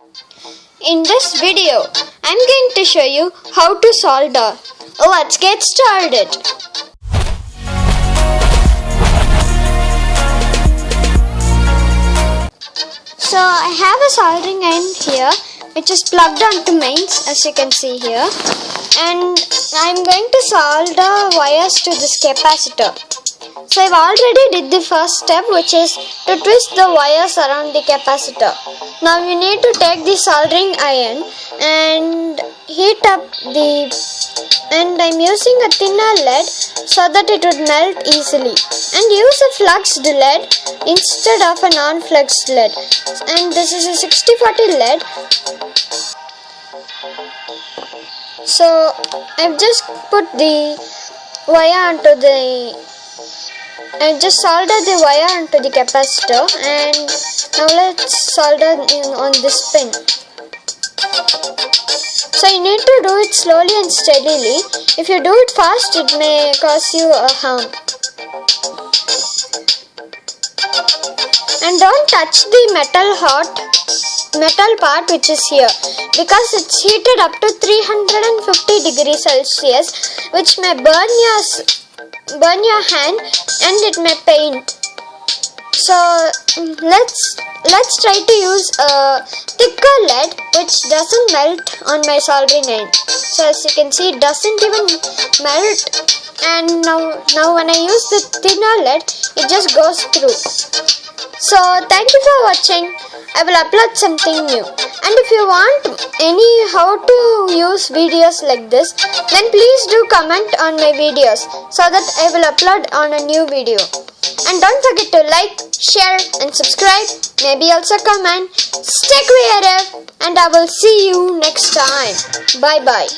In this video, I'm going to show you how to solder. Let's get started. So I have a soldering iron here which is plugged onto mains, as you can see here, and I'm going to solder wires to this capacitor. So I've already did the first step, which is to twist the wires around the capacitor. Now you need to take the soldering iron and heat up and I'm using a thinner lead so that it would melt easily, and use a fluxed lead instead of a non-fluxed lead, and this is a 60/40 lead. So I've just put the wire onto I just soldered the wire onto the capacitor, and now let's solder on this pin. So you need to do it slowly and steadily. If you do it fast, it may cause you a harm. And don't touch the metal part which is here, because it's heated up to 350 degrees Celsius, which may burn your hand and it may pain. So let's try to use a thicker lead which doesn't melt on my soldering iron. So as you can see, it doesn't even melt, and now when I use the thinner lead, it just goes through. So thank you for watching. I will upload something new, and if you want any how to use videos like this, then please do comment on my videos so that I will upload on a new video. And don't forget to like, share and subscribe, maybe also comment. Stay creative, and I will see you next time. Bye bye.